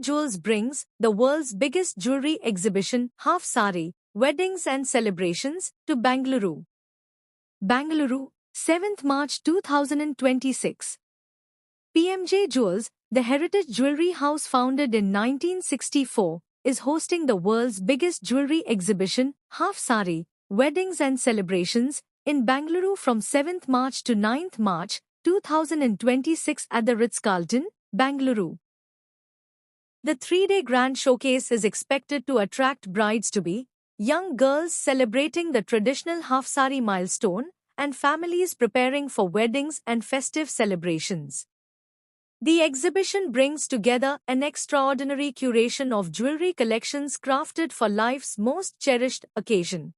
Jewels brings the world's biggest jewelry exhibition, Half Sari, Weddings and Celebrations, to Bengaluru. Bengaluru, 7th March 2026. PMJ Jewels, the heritage jewelry house founded in 1964, is hosting the world's biggest jewelry exhibition, Half Sari, Weddings and Celebrations, in Bengaluru from 7th March to 9th March 2026 at the Ritz-Carlton, Bengaluru. The three-day grand showcase is expected to attract brides-to-be, young girls celebrating the traditional half sari milestone, and families preparing for weddings and festive celebrations. The exhibition brings together an extraordinary curation of jewelry collections crafted for life's most cherished occasion.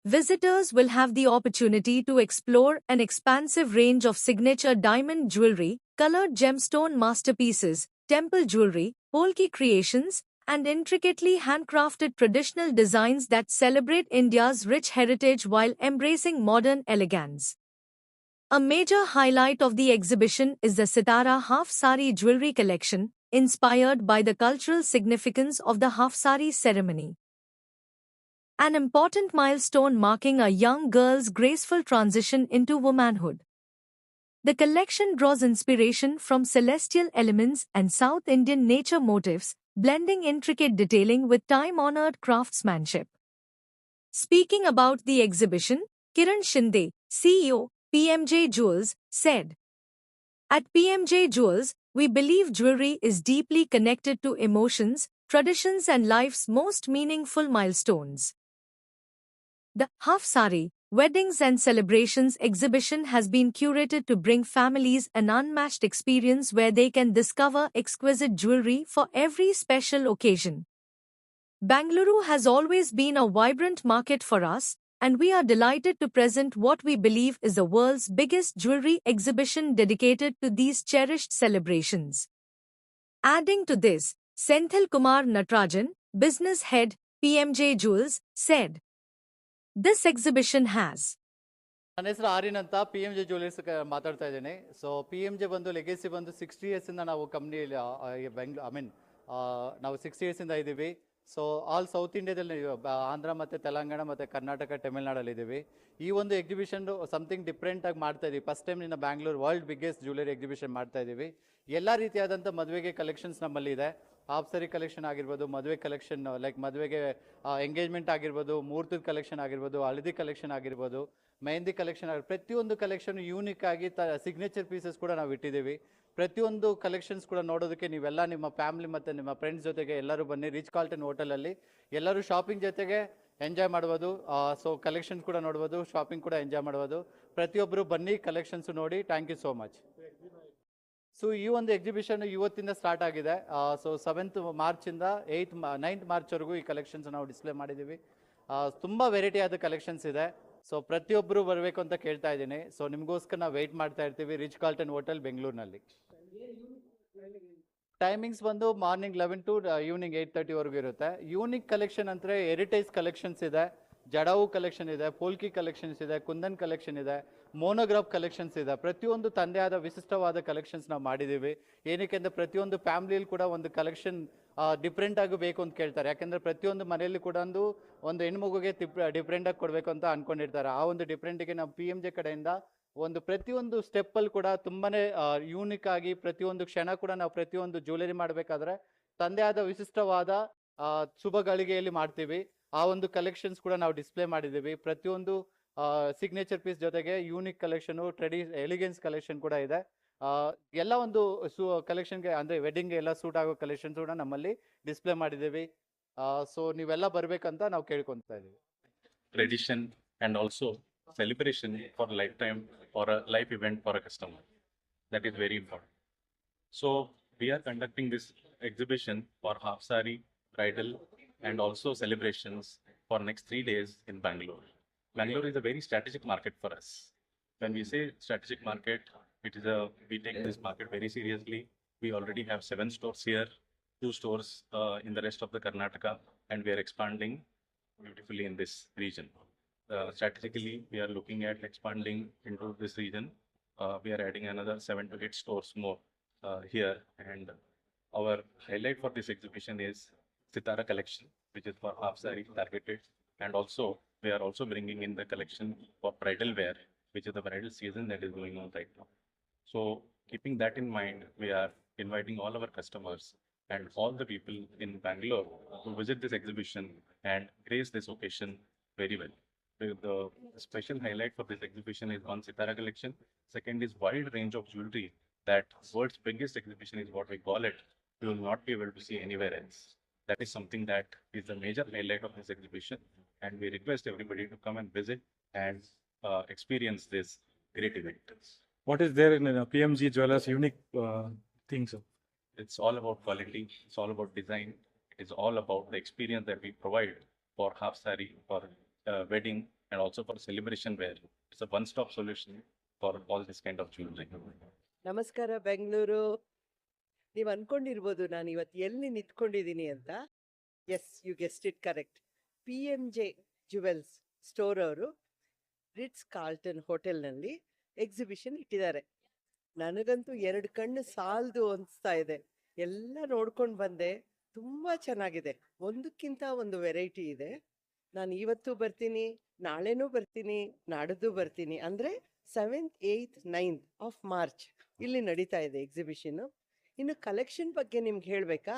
Visitors will have the opportunity to explore an expansive range of signature diamond jewelry, colored gemstone masterpieces, temple jewelry, Polki creations, and intricately handcrafted traditional designs that celebrate India's rich heritage while embracing modern elegance. A major highlight of the exhibition is the Sitara Half Sari jewelry collection, inspired by the cultural significance of the Half Sari ceremony. An important milestone marking a young girl's graceful transition into womanhood. The collection draws inspiration from celestial elements and South Indian nature motifs, blending intricate detailing with time-honored craftsmanship. Speaking about the exhibition, Kiran Shinde, CEO, PMJ Jewels, said, "At PMJ Jewels, we believe jewelry is deeply connected to emotions, traditions and life's most meaningful milestones." The Half Sari, Weddings and Celebrations exhibition has been curated to bring families an unmatched experience where they can discover exquisite jewelry for every special occasion. Bengaluru has always been a vibrant market for us, and we are delighted to present what we believe is the world's biggest jewelry exhibition dedicated to these cherished celebrations. Adding to this, Senthil Kumar Natarajan, business head, PMJ Jewels, said, "This exhibition has ನನ್ನ ಹೆಸರು ಆರ್ಯನ್ ಅಂತ P M J jewellers ಮಾತಾಡ್ತಾ ಇದ್ದೀನಿ. So P M J ಬಂದು legacy ಬಂದು 60 ಇಯರ್ಸಿಂದ ನಾವು ಕಂಪ್ನಿಯಲ್ಲಿ ನಾವು 60 ಇಯರ್ಸಿಂದ ಇದ್ದೀವಿ. ಸೊ ಆಲ್ ಸೌತ್ ಇಂಡಿಯಾದಲ್ಲಿ ಆಂಧ್ರ ಮತ್ತು ತೆಲಂಗಾಣ ಮತ್ತು ಕರ್ನಾಟಕ ತಮಿಳ್ನಾಡಲ್ಲಿ ಇದ್ದೀವಿ. ಈ ಒಂದು ಎಕ್ಸಿಬಿಷನ್ ಸಮಥಿಂಗ್ ಡಿಫ್ರೆಂಟಾಗಿ ಮಾಡ್ತಾ ಇದ್ದೀವಿ. ಫಸ್ಟ್ ಟೈಮ್ ನಿನ್ನ Bangalore world biggest jewellery exhibition ಮಾಡ್ತಾ ಇದ್ದೀವಿ. ಎಲ್ಲ ರೀತಿಯಾದಂಥ ಮದುವೆಗೆ ಕಲೆಕ್ಷನ್ಸ್ ನಮ್ಮಲ್ಲಿ ಇದೆ. ಹಾಫ್ ಸರಿ ಕಲೆಕ್ಷನ್ ಆಗಿರ್ಬೋದು, ಮದುವೆ ಕಲೆಕ್ಷನ್ ಲೈಕ್ ಮದುವೆಗೆ ಎಂಗೇಜ್ಮೆಂಟ್ ಆಗಿರ್ಬೋದು, ಮುಹೂರ್ತದ ಕಲೆಕ್ಷನ್ ಆಗಿರ್ಬೋದು, ಹಳದಿ ಕಲೆಕ್ಷನ್ ಆಗಿರ್ಬೋದು, ಮೆಹಂದಿ ಕಲೆಕ್ಷನ್ ಪ್ರತಿಯೊಂದು ಕಲೆಕ್ಷನ್ ಯೂನಿಕ್ ಆಗಿ ಸಿಗ್ನೇಚರ್ ಪೀಸಸ್ ಕೂಡ ನಾವು ಇಟ್ಟಿದ್ದೀವಿ. ಪ್ರತಿಯೊಂದು ಕಲೆಕ್ಷನ್ಸ್ ಕೂಡ ನೋಡೋದಕ್ಕೆ ನೀವೆಲ್ಲ ನಿಮ್ಮ ಫ್ಯಾಮಿಲಿ ಮತ್ತು ನಿಮ್ಮ ಫ್ರೆಂಡ್ಸ್ ಜೊತೆಗೆ ಎಲ್ಲರೂ ಬನ್ನಿ. ರಿಚ್ ಕಾರ್ಲ್ಟನ್ ಹೋಟೆಲಲ್ಲಿ ಎಲ್ಲರೂ ಶಾಪಿಂಗ್ ಜೊತೆಗೆ ಎಂಜಾಯ್ ಮಾಡ್ಬೋದು. ಸೊ ಕಲೆಕ್ಷನ್ಸ್ ಕೂಡ ನೋಡ್ಬೋದು, ಶಾಪಿಂಗ್ ಕೂಡ ಎಂಜಾಯ್ ಮಾಡ್ಬೋದು. ಪ್ರತಿಯೊಬ್ಬರು ಬನ್ನಿ, ಕಲೆಕ್ಷನ್ಸ್ ನೋಡಿ. Thank you so much. So ಈ ಒಂದು ಎಕ್ಸಿಬಿಷನ್ ಇವತ್ತಿಂದ ಸ್ಟಾರ್ಟ್ ಆಗಿದೆ. ಸೊ 7th ಮಾರ್ಚಿಂದ 9th ಮಾರ್ಚ್ವರೆಗೂ ಈ ಕಲೆಕ್ಷನ್ಸ್ ನಾವು ಡಿಸ್ಪ್ಲೇ ಮಾಡಿದ್ದೀವಿ. ತುಂಬ ವೆರೈಟಿ ಆದ ಕಲೆಕ್ಷನ್ಸ್ ಇದೆ. ಸೊ ಪ್ರತಿಯೊಬ್ಬರು ಬರಬೇಕು ಅಂತ ಕೇಳ್ತಾ ಇದ್ದೀನಿ. ಸೊ ನಿಮಗೋಸ್ಕರ ನಾವು ವೆಯ್ಟ್ ಮಾಡ್ತಾ ಇರ್ತೀವಿ ರಿಚ್ ಕಾರ್ಲ್ಟನ್ ಹೋಟೆಲ್ ಬೆಂಗಳೂರಿನಲ್ಲಿ. ಟೈಮಿಂಗ್ಸ್ ಬಂದು ಮಾರ್ನಿಂಗ್ 11 to ಈವ್ನಿಂಗ್ 8:30ವರೆಗೂ ಇರುತ್ತೆ. ಯೂನಿಕ್ ಕಲೆಕ್ಷನ್ ಅಂದರೆ ಹೆರಿಟೇಜ್ ಕಲೆಕ್ಷನ್ಸ್ ಇದೆ, ಜಡಾವು ಕಲೆಕ್ಷನ್ ಇದೆ, ಪೋಲ್ಕಿ ಕಲೆಕ್ಷನ್ಸ್ ಇದೆ, ಕುಂದನ್ ಕಲೆಕ್ಷನ್ ಇದೆ, ಮೋನೋಗ್ರಾಫ್ ಕಲೆಕ್ಷನ್ಸ್ ಇದೆ. ಪ್ರತಿಯೊಂದು ತಂದೆ ಆದ ವಿಶಿಷ್ಟವಾದ ಕಲೆಕ್ಷನ್ಸ್ ನಾವು ಮಾಡಿದ್ದೀವಿ. ಏನಕ್ಕೆ ಅಂದರೆ ಪ್ರತಿಯೊಂದು ಫ್ಯಾಮಿಲಿಯಲ್ಲಿ ಕೂಡ ಒಂದು ಕಲೆಕ್ಷನ್ ಡಿಫ್ರೆಂಟ್ ಆಗಿ ಬೇಕು ಅಂತ ಕೇಳ್ತಾರೆ. ಯಾಕೆಂದರೆ ಪ್ರತಿಯೊಂದು ಮನೆಯಲ್ಲಿ ಕೂಡ ಒಂದು ಹೆಣ್ಮಗುಗೆ ಡಿಫ್ರೆಂಟಾಗಿ ಕೊಡಬೇಕು ಅಂತ ಅಂದ್ಕೊಂಡಿರ್ತಾರೆ. ಆ ಒಂದು ಡಿಫ್ರೆಂಟಿಗೆ ನಾವು ಪಿ ಎಮ್ ಜೆ ಕಡೆಯಿಂದ ಒಂದು ಪ್ರತಿಯೊಂದು ಸ್ಟೆಪ್ಪಲ್ಲಿ ಕೂಡ ತುಂಬಾ ಯೂನಿಕ್ ಆಗಿ ಪ್ರತಿಯೊಂದು ಕ್ಷಣ ಕೂಡ ನಾವು ಪ್ರತಿಯೊಂದು ಜ್ಯುವೆಲರಿ ಮಾಡಬೇಕಾದ್ರೆ ತಂದೆ ಆದ ವಿಶಿಷ್ಟವಾದ ಶುಭ ಗಳಿಗೆಯಲ್ಲಿ ಮಾಡ್ತೀವಿ. ಆ ಒಂದು ಕಲೆಕ್ಷನ್ಸ್ ಕೂಡ ನಾವು ಡಿಸ್ಪ್ಲೇ ಮಾಡಿದ್ದೀವಿ. ಪ್ರತಿಯೊಂದು ಸಿಗ್ನೇಚರ್ ಪೀಸ್ ಜೊತೆಗೆ ಯೂನಿಕ್ ಕಲೆಕ್ಷನು, ಎಲಿಗೆನ್ಸ್ ಕಲೆಕ್ಷನ್ ಕೂಡ ಇದೆ. ಎಲ್ಲ ಒಂದು ಕಲೆಕ್ಷನ್ಗೆ ಅಂದರೆ ವೆಡ್ಡಿಂಗ್ಗೆ ಎಲ್ಲ ಸೂಟ್ ಆಗೋ ಕಲೆಕ್ಷನ್ಸ್ ಕೂಡ ನಮ್ಮಲ್ಲಿ ಡಿಸ್ಪ್ಲೇ ಮಾಡಿದ್ದೀವಿ. ಸೊ ನೀವೆಲ್ಲ ಬರಬೇಕಂತ ನಾವು ಕೇಳ್ಕೊತಾ ಇದ್ದೀವಿ. Tradition and also celebration for a lifetime or a life event for a customer. That is very important. So we are conducting this exhibition for half sari, bridal and also celebrations for next 3 days in Bangalore. Bangalore is a very strategic market for us. When we say strategic market, we take this market very seriously. We already have 7 stores here, 2 stores in the rest of the Karnataka, and we are expanding beautifully in this region. Strategically, we are looking at expanding into this region. We are adding another 7 to 8 stores more here, and our highlight for this exhibition is Sitara collection, which is for half saree targeted, and also we are also bringing in the collection for bridal wear, which is the bridal season that is going on right now. So keeping that in mind, we are inviting all our customers and all the people in Bangalore to visit this exhibition and grace this occasion very well. The special highlight for this exhibition is on Sitara collection. Second is wide range of jewelry that world's biggest exhibition is what we call it. You will not be able to see anywhere else. That is something that is the major highlight of this exhibition, and we request everybody to come and visit and experience this great event. What is there in PMG Jewelers unique things? It's all about quality, it's all about design, it is all about the experience that we provide for half saree, for wedding, and also for celebration wear. It's a one-stop solution for all this kind of jewelry. ನಮಸ್ಕಾರ ಬೆಂಗಳೂರು. ನೀವು ಅನ್ಕೊಂಡಿರ್ಬೋದು ನಾನು ಇವತ್ತು ಎಲ್ಲಿ ನಿಂತ್ಕೊಂಡಿದ್ದೀನಿ ಅಂತ. Yes, you guessed it correct. PMJ jewels store ಅವರು Ritz Carlton ಹೋಟೆಲ್ನಲ್ಲಿ exhibition ಇಟ್ಟಿದ್ದಾರೆ. ನನಗಂತೂ 2 ಕಣ್ಣು ಸಾಲದು ಅನಿಸ್ತಾ ಇದೆ. ಎಲ್ಲ ನೋಡ್ಕೊಂಡು ಬಂದೆ. ತುಂಬ ಚೆನ್ನಾಗಿದೆ. ಒಂದಕ್ಕಿಂತ ಒಂದು ವೆರೈಟಿ ಇದೆ. ನಾನು ಇವತ್ತು ಬರ್ತೀನಿ, ನಾಳೆನೂ ಬರ್ತೀನಿ, ನಾಡಿದ್ದು ಬರ್ತೀನಿ. ಅಂದರೆ 7th, 8th, 9th of March ಇಲ್ಲಿ ನಡೀತಾ ಇದೆ ಎಕ್ಸಿಬಿಷನ್ನು. ಇನ್ನು ಕಲೆಕ್ಷನ್ ಬಗ್ಗೆ ನಿಮ್ಗೆ ಹೇಳಬೇಕಾ?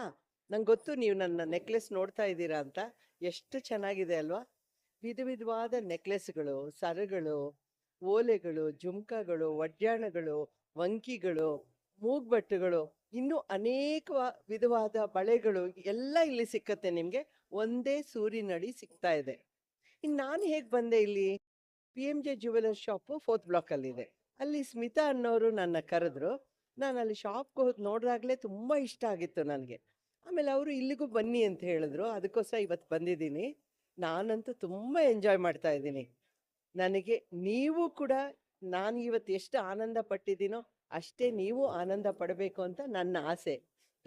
ನಂಗೆ ಗೊತ್ತು ನೀವು ನನ್ನ ನೆಕ್ಲೆಸ್ ನೋಡ್ತಾ ಇದ್ದೀರಾ ಅಂತ. ಎಷ್ಟು ಚೆನ್ನಾಗಿದೆ ಅಲ್ವಾ? ವಿಧವಾದ ನೆಕ್ಲೆಸ್ಗಳು, ಸರಗಳು, ಓಲೆಗಳು, ಜುಮ್ಕಾಗಳು, ಒಡ್ಯಾಣಗಳು, ವಂಕಿಗಳು, ಮೂಗ್ಬಟ್ಟುಗಳು, ಇನ್ನೂ ಅನೇಕ ವಿಧವಾದ ಬಳೆಗಳು ಎಲ್ಲ ಇಲ್ಲಿ ಸಿಕ್ಕತ್ತೆ ನಿಮಗೆ. ಒಂದೇ ಸೂರಿನಡಿ ಸಿಗ್ತಾ ಇದೆ. ಇನ್ನು ನಾನು ಹೇಗೆ ಬಂದೆ ಇಲ್ಲಿ? PMJ jeweller shop 4th ಬ್ಲಾಕಲ್ಲಿದೆ. ಅಲ್ಲಿ ಸ್ಮಿತಾ ಅನ್ನೋರು ನನ್ನ ಕರೆದ್ರು. ನಾನು ಅಲ್ಲಿ ಶಾಪ್ಗೆ ಹೋಗಿ ನೋಡಿದಾಗಲೇ ತುಂಬ ಇಷ್ಟ ಆಗಿತ್ತು ನನಗೆ. ಆಮೇಲೆ ಅವರು ಇಲ್ಲಿಗೂ ಬನ್ನಿ ಅಂತ ಹೇಳಿದ್ರು. ಅದಕ್ಕೋಸ್ಕರ ಇವತ್ತು ಬಂದಿದ್ದೀನಿ. ನಾನಂತೂ ತುಂಬ ಎಂಜಾಯ್ ಮಾಡ್ತಾ ಇದ್ದೀನಿ. ನನಗೆ ನೀವು ಕೂಡ ನಾನು ಇವತ್ತು ಎಷ್ಟು ಆನಂದ ಪಟ್ಟಿದ್ದೀನೋ ಅಷ್ಟೇ ನೀವು ಆನಂದ ಪಡಬೇಕು ಅಂತ ನನ್ನ ಆಸೆ.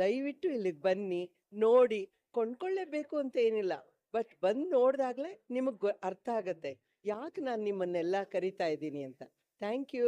ದಯವಿಟ್ಟು ಇಲ್ಲಿಗೆ ಬನ್ನಿ, ನೋಡಿ. ಕೊಂಡ್ಕೊಳ್ಳೇಬೇಕು ಅಂತ ಏನಿಲ್ಲ, ಬಟ್ ಬಂದು ನೋಡಿದಾಗಲೇ ನಿಮಗೆ ಅರ್ಥ ಆಗುತ್ತೆ ಯಾಕೆ ನಾನು ನಿಮ್ಮನ್ನೆಲ್ಲ ಕರಿತಾ ಇದ್ದೀನಿ ಅಂತ. Thank you.